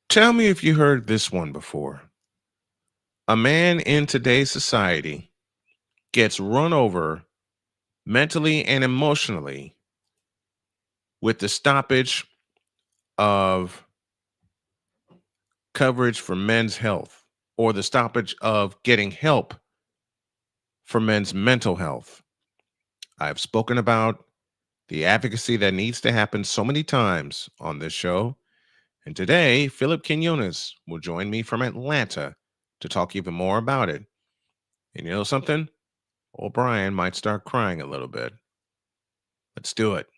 Tell me if you heard this one before. A man in today's society gets run over mentally and emotionally with the stoppage of coverage for men's health or the stoppage of getting help for men's mental health. I've spoken about the advocacy that needs to happen so many times on this show. And today, Phillip Quinones will join me from Atlanta to talk even more about it. And you know something? Old Brian might start crying a little bit. Let's do it.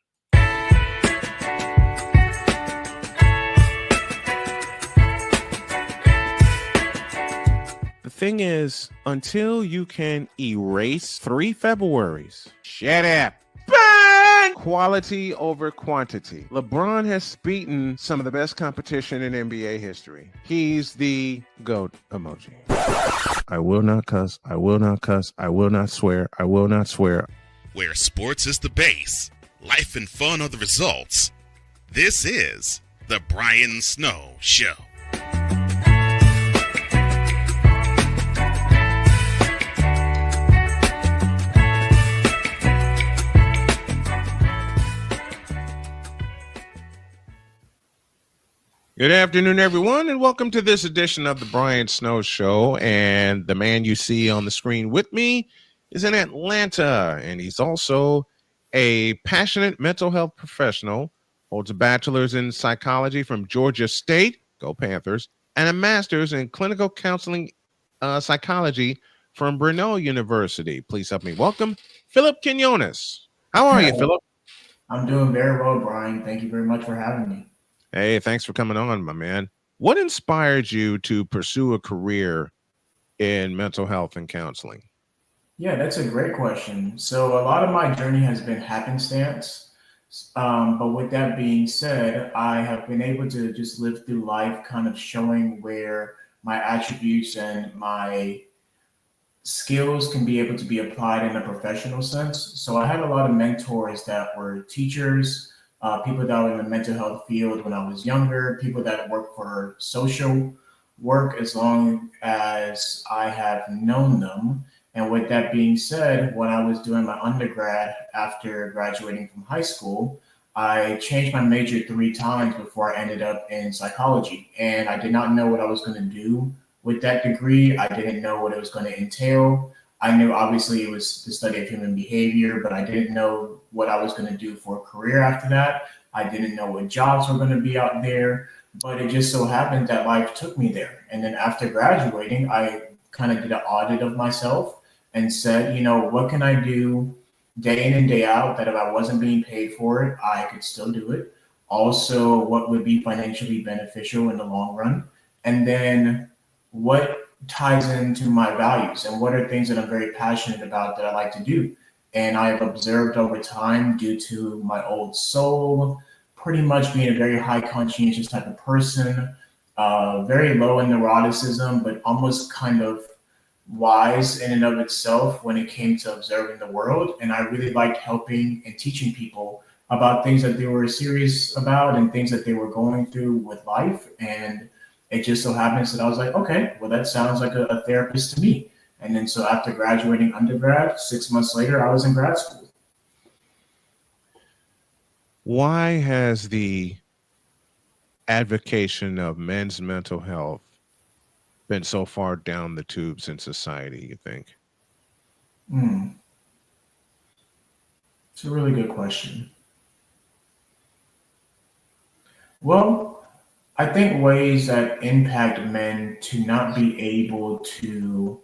The thing is, until you can erase 3 Februaries, shut up. Bang! Quality over quantity. LeBron has beaten some of the best competition in NBA history. He's the GOAT emoji. I will not cuss. I will not cuss. I will not swear. I will not swear. Where sports is the base, life and fun are the results. This is the Brian Snow Show. Good afternoon, everyone, and welcome to this edition of the Brian Snow Show. And the man you see on the screen with me is in Atlanta, and he's also a passionate mental health professional, holds a bachelor's in psychology from Georgia State, go Panthers, and a master's in clinical counseling psychology from Brenau University. Please help me welcome Phillip Quinones. How are you, Phillip? I'm doing very well, Brian. Thank you very much for having me. Hey, thanks for coming on, my man. What inspired you to pursue a career in mental health and counseling? Yeah, that's a great question. So a lot of my journey has been happenstance. But with that being said, I have been able to just live through life kind of showing where my attributes and my skills can be able to be applied in a professional sense. So I had a lot of mentors that were teachers, people that were in the mental health field when I was younger, people that work for social work as long as I have known them. And with that being said, when I was doing my undergrad after graduating from high school, I changed my major 3 times before I ended up in psychology. And I did not know what I was going to do with that degree. I didn't know what it was going to entail. I knew obviously it was the study of human behavior, but I didn't know what I was going to do for a career after that. I didn't know what jobs were going to be out there, but it just so happened that life took me there. And then after graduating, I kind of did an audit of myself and said, what can I do day in and day out that if I wasn't being paid for it, I could still do it. Also, what would be financially beneficial in the long run? And then what ties into my values and what are things that I'm very passionate about that I like to do. And I've observed over time, due to my old soul, pretty much being a very high conscientious type of person, very low in neuroticism, but almost kind of wise in and of itself when it came to observing the world. And I really liked helping and teaching people about things that they were serious about and things that they were going through with life. And it just so happens that I was like, okay, well, that sounds like a therapist to me. And then so after graduating undergrad, 6 months later, I was in grad school. Why has the advocacy of men's mental health been so far down the tubes in society, you think? It's a really good question. Well, I think ways that impact men to not be able to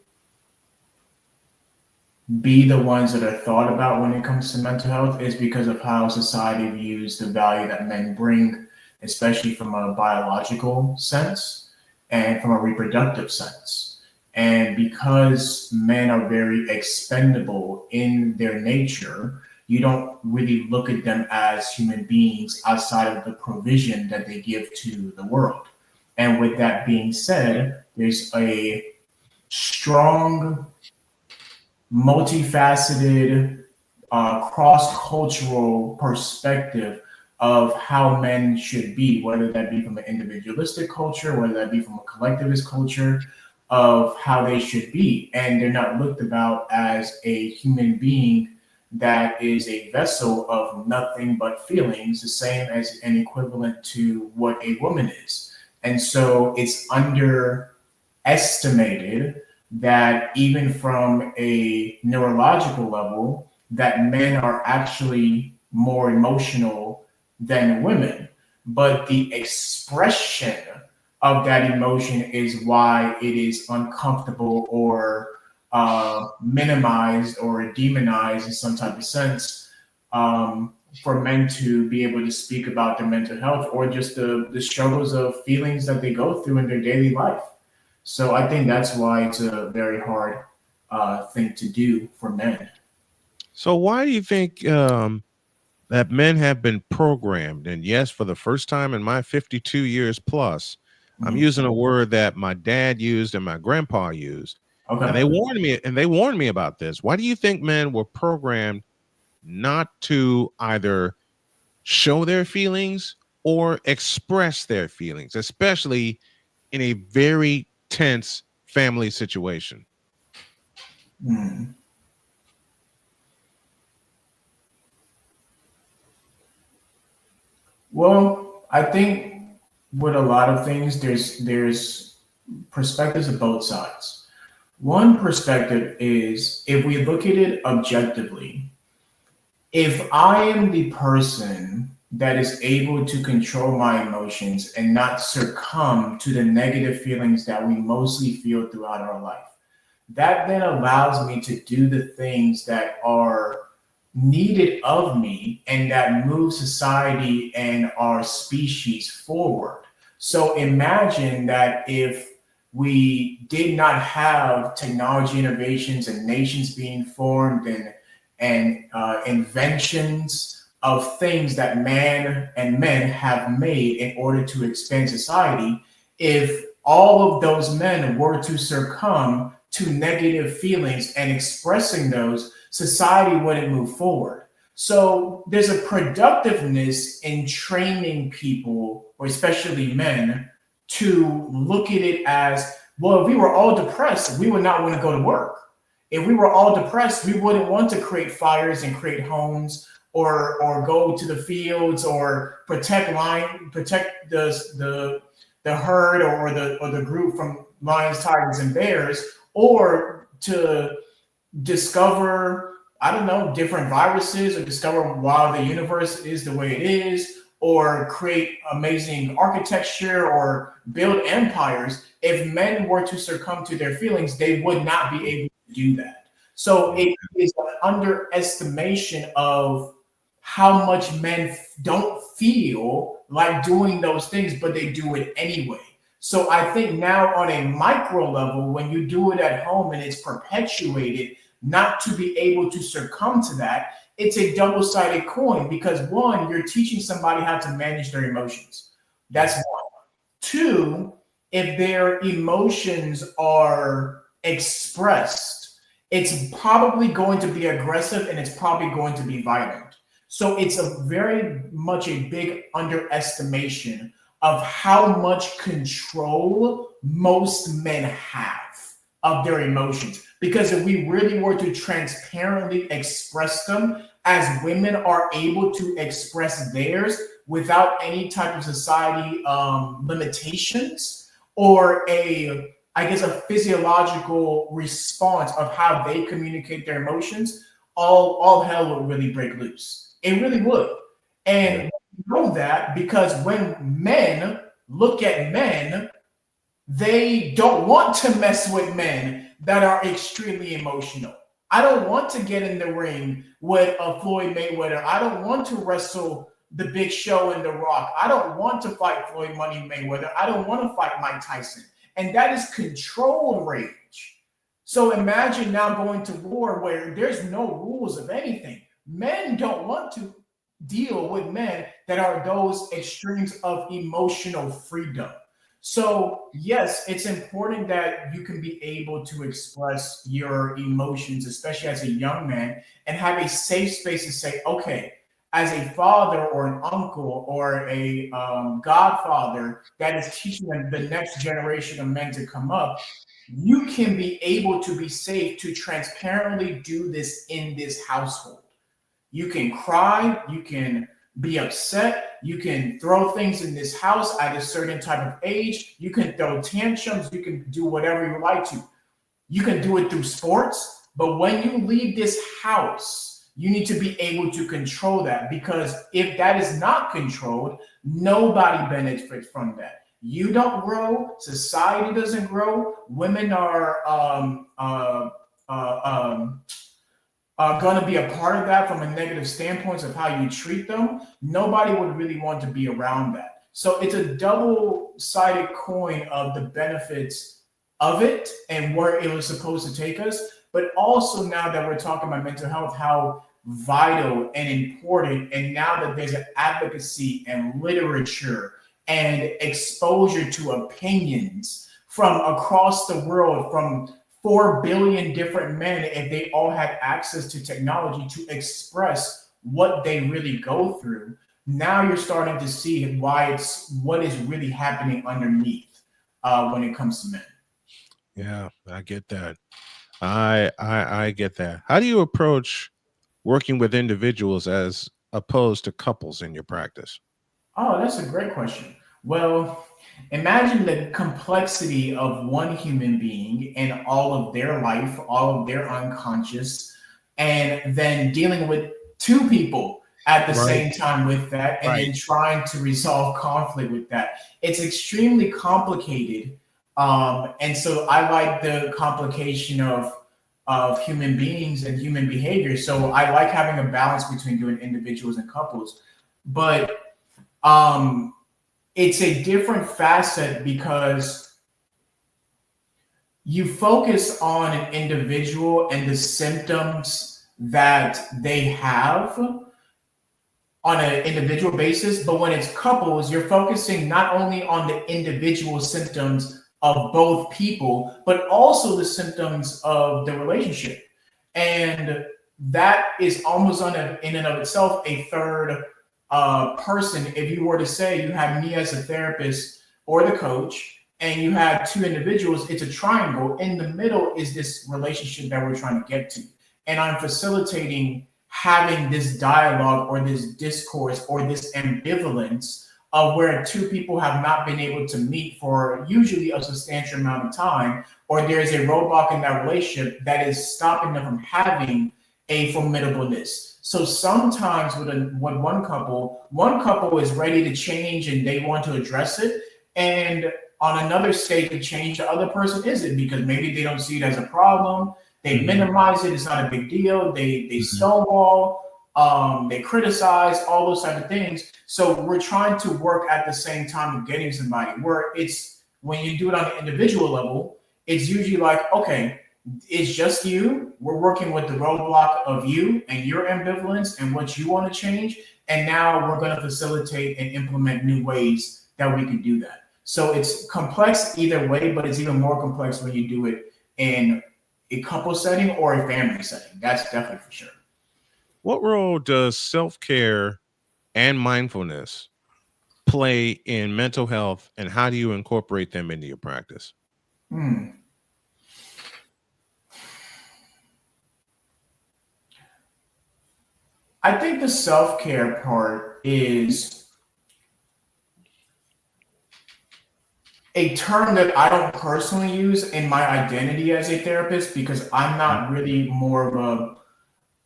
be the ones that are thought about when it comes to mental health is because of how society views the value that men bring, especially from a biological sense and from a reproductive sense. And because men are very expendable in their nature, you don't really look at them as human beings outside of the provision that they give to the world. And with that being said, there's a strong, multifaceted, cross-cultural perspective of how men should be, whether that be from an individualistic culture, whether that be from a collectivist culture, of how they should be. And they're not looked about as a human being that is a vessel of nothing but feelings, the same as an equivalent to what a woman is. And so it's underestimated that even from a neurological level, that men are actually more emotional than women. But the expression of that emotion is why it is uncomfortable or minimized or demonized in some type of sense, for men to be able to speak about their mental health or just the struggles of feelings that they go through in their daily life. So I think that's why it's a very hard thing to do for men. So why do you think that men have been programmed? And yes, for the first time in my 52 years plus, I'm Mhm. using a word that my dad used and my grandpa used. And Okay. they warned me about this. Why do you think men were programmed not to either show their feelings or express their feelings, especially in a very tense family situation? Hmm. Well, I think with a lot of things, there's perspectives of both sides. One perspective is if we look at it objectively, if I am the person that is able to control my emotions and not succumb to the negative feelings that we mostly feel throughout our life, that then allows me to do the things that are needed of me and that move society and our species forward. So imagine that if we did not have technology innovations and nations being formed and inventions of things that man and men have made in order to expand society, if all of those men were to succumb to negative feelings and expressing those, society wouldn't move forward. So there's a productiveness in training people, or especially men, to look at it as, well, if we were all depressed, we would not want to go to work. If we were all depressed, we wouldn't want to create fires and create homes or go to the fields or protect the herd or the group from lions, tigers, and bears, or to discover, I don't know, different viruses or discover why the universe is the way it is or create amazing architecture or build empires. If men were to succumb to their feelings, they would not be able to do that. So Mm. it is an underestimation of how much men don't feel like doing those things, but they do it anyway. So I think now on a micro level, when you do it at home and it's perpetuated, not to be able to succumb to that, it's a double-sided coin because one, you're teaching somebody how to manage their emotions. That's one. Two, if their emotions are expressed, it's probably going to be aggressive and it's probably going to be violent. So it's a very much a big underestimation of how much control most men have of their emotions. Because if we really were to transparently express them, as women are able to express theirs without any type of society limitations or I guess, a physiological response of how they communicate their emotions, all hell would really break loose. It really would. Yeah. And we know that because when men look at men, they don't want to mess with men that are extremely emotional. I don't want to get in the ring with a Floyd Mayweather. I don't want to wrestle the Big Show and The Rock. I don't want to fight Floyd Money Mayweather. I don't want to fight Mike Tyson. And that is controlled rage. So imagine now going to war where there's no rules of anything. Men don't want to deal with men that are those extremes of emotional freedom. So, yes, it's important that you can be able to express your emotions, especially as a young man, and have a safe space to say, okay, as a father or an uncle or a godfather that is teaching them the next generation of men to come up, you can be able to be safe to transparently do this in this household. You can cry, you can be upset, you can throw things in this house at a certain type of age, you can throw tantrums, you can do whatever you like to. You can do it through sports, but when you leave this house, you need to be able to control that, because if that is not controlled, nobody benefits from that. You don't grow, society doesn't grow, women are going to be a part of that from a negative standpoint of how you treat them. Nobody would really want to be around that. So it's a double-sided coin of the benefits of it and where it was supposed to take us. But also, now that we're talking about mental health, how vital and important, and now that there's an advocacy and literature and exposure to opinions from across the world, from 4 billion different men, if they all had access to technology to express what they really go through, now you're starting to see why it's what is really happening underneath when it comes to men. Yeah, I get that. I get that. How do you approach working with individuals as opposed to couples in your practice? Oh, that's a great question. Well, imagine the complexity of one human being and all of their life, all of their unconscious, and then dealing with two people at the same time with that, and then trying to resolve conflict with that. It's extremely complicated. And so I like the complication of human beings and human behavior. So I like having a balance between doing individuals and couples. But it's a different facet because you focus on an individual and the symptoms that they have on an individual basis. But when it's couples, you're focusing not only on the individual symptoms of both people, but also the symptoms of the relationship. And that is almost in and of itself a third person. If you were to say you have me as a therapist or the coach, and you have two individuals, it's a triangle. In the middle is this relationship that we're trying to get to. And I'm facilitating having this dialogue or this discourse or this ambivalence of where two people have not been able to meet for usually a substantial amount of time, or there's a roadblock in that relationship that is stopping them from having a formidableness. So sometimes with one couple is ready to change and they want to address it. And on another stage of change, the other person isn't, because maybe they don't see it as a problem. They minimize it. It's not a big deal. They stonewall. They criticize, all those type of things. So we're trying to work at the same time of getting somebody where it's, when you do it on the individual level, it's usually like, okay, it's just you. We're working with the roadblock of you and your ambivalence and what you want to change. And now we're going to facilitate and implement new ways that we can do that. So it's complex either way, but it's even more complex when you do it in a couple setting or a family setting. That's definitely for sure. What role does self-care and mindfulness play in mental health, and how do you incorporate them into your practice? I think the self-care part is a term that I don't personally use in my identity as a therapist, because I'm not really more of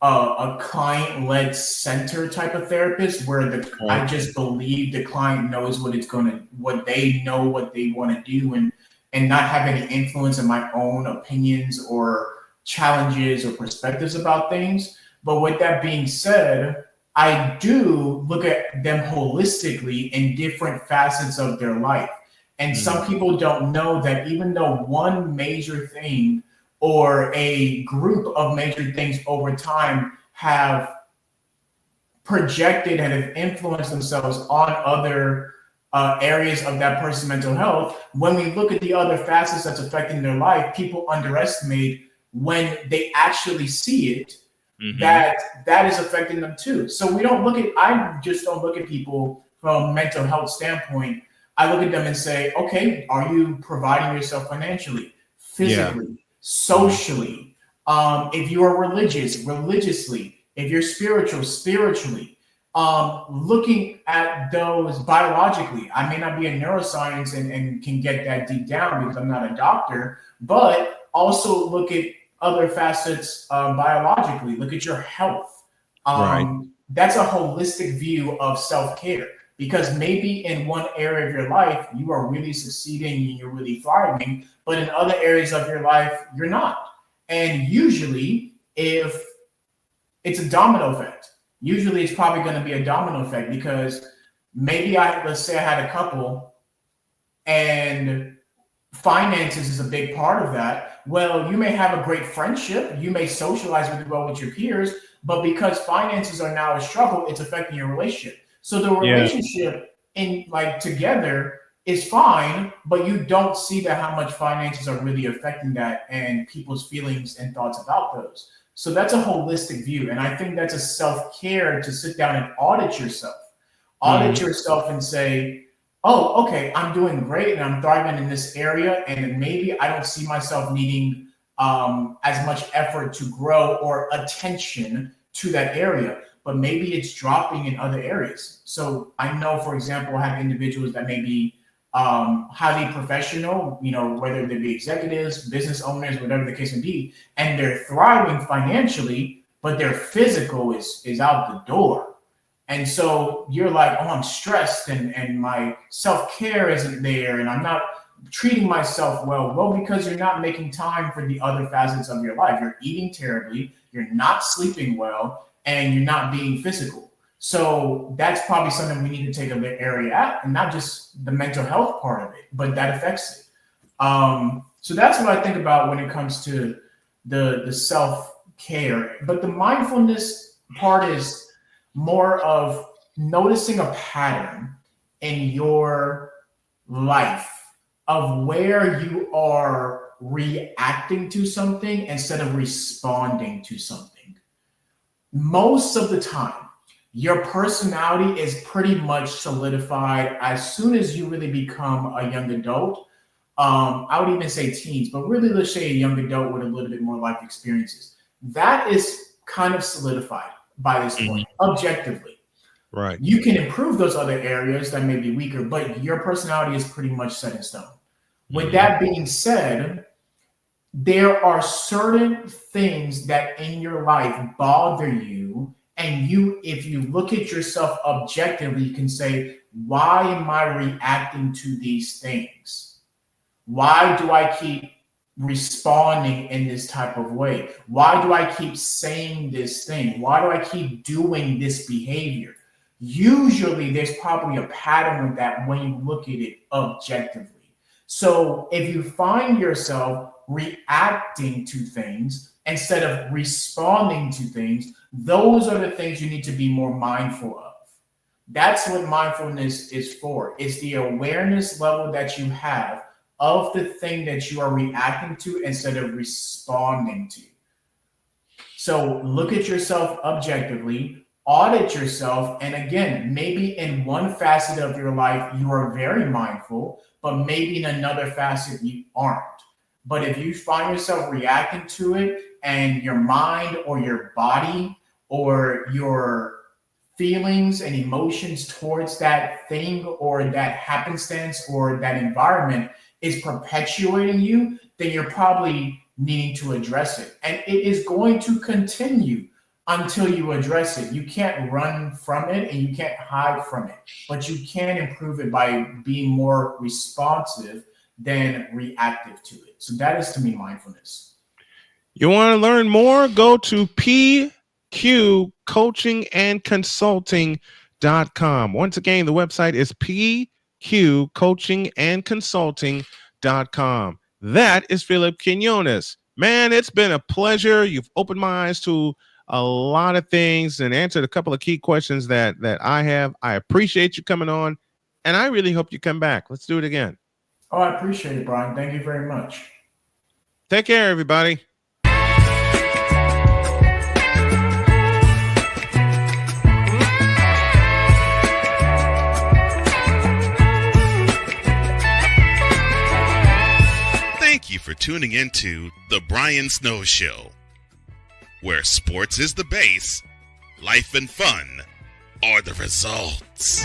a client-led center type of therapist where I just believe the client knows what they know what they want to do, and not have any influence in my own opinions or challenges or perspectives about things. But with that being said, I do look at them holistically in different facets of their life. And some people don't know that even though one major thing or a group of major things over time have projected and have influenced themselves on other areas of that person's mental health, when we look at the other facets that's affecting their life, people underestimate when they actually see it, that is affecting them too. So I just don't look at people from a mental health standpoint. I look at them and say, okay, are you providing yourself financially, physically, socially? If you are religious, religiously. If you're spiritual, spiritually. Looking at those biologically. I may not be in neuroscience and can get that deep down because I'm not a doctor, but also look at other facets biologically. Look at your health. That's a holistic view of self-care, because maybe in one area of your life you are really succeeding and you're really thriving, but in other areas of your life you're not. And usually, if it's a domino effect, usually it's probably going to be a domino effect, because maybe let's say I had a couple and finances is a big part of that. Well, you may have a great friendship, you may socialize really well with your peers, but because finances are now a struggle, it's affecting your relationship. So the relationship in together is fine, but you don't see that how much finances are really affecting that and people's feelings and thoughts about those. So that's a holistic view. And I think that's a self-care to sit down and audit yourself. Audit yourself and say, oh, okay, I'm doing great and I'm thriving in this area, and maybe I don't see myself needing as much effort to grow or attention to that area, but maybe it's dropping in other areas. So I know, for example, I have individuals that may be highly professional, whether they be executives, business owners, whatever the case may be, and they're thriving financially, but their physical is out the door. And so you're like, oh, I'm stressed and my self-care isn't there and I'm not treating myself well. Well, because you're not making time for the other facets of your life. You're eating terribly, you're not sleeping well, and you're not being physical. So that's probably something we need to take a bit area at, and not just the mental health part of it, but that affects it. So that's what I think about when it comes to the self-care. But the mindfulness part is more of noticing a pattern in your life of where you are reacting to something instead of responding to something. Most of the time, your personality is pretty much solidified as soon as you really become a young adult. I would even say teens, but really let's say a young adult with a little bit more life experiences. That is kind of solidified by this point, objectively. Right. You can improve those other areas that may be weaker, but your personality is pretty much set in stone. With that being said, there are certain things that in your life bother you, and if you look at yourself objectively, you can say, why am I reacting to these things? Why do I keep responding in this type of way? Why do I keep saying this thing? Why do I keep doing this behavior? Usually there's probably a pattern with that when you look at it objectively. So if you find yourself reacting to things instead of responding to things, those are the things you need to be more mindful of. That's what mindfulness is for. It's the awareness level that you have of the thing that you are reacting to instead of responding to. So look at yourself objectively, audit yourself, and again, maybe in one facet of your life you are very mindful, but maybe in another facet you aren't. But if you find yourself reacting to it and your mind or your body or your feelings and emotions towards that thing or that happenstance or that environment is perpetuating you, then you're probably needing to address it. And it is going to continue until you address it. You can't run from it and you can't hide from it, but you can improve it by being more responsive than reactive to it. So that is, to me, mindfulness. You want to learn more? Go to pqcoachingandconsulting.com. Once again, the website is pqcoachingandconsulting.com. That is Phillip Quinones. Man, it's been a pleasure. You've opened my eyes to a lot of things and answered a couple of key questions that I have. I appreciate you coming on, and I really hope you come back. Let's do it again. Oh, I appreciate it, Brian. Thank you very much. Take care, everybody. tuning into The Brian Snow Show, where sports is the base, life and fun are the results.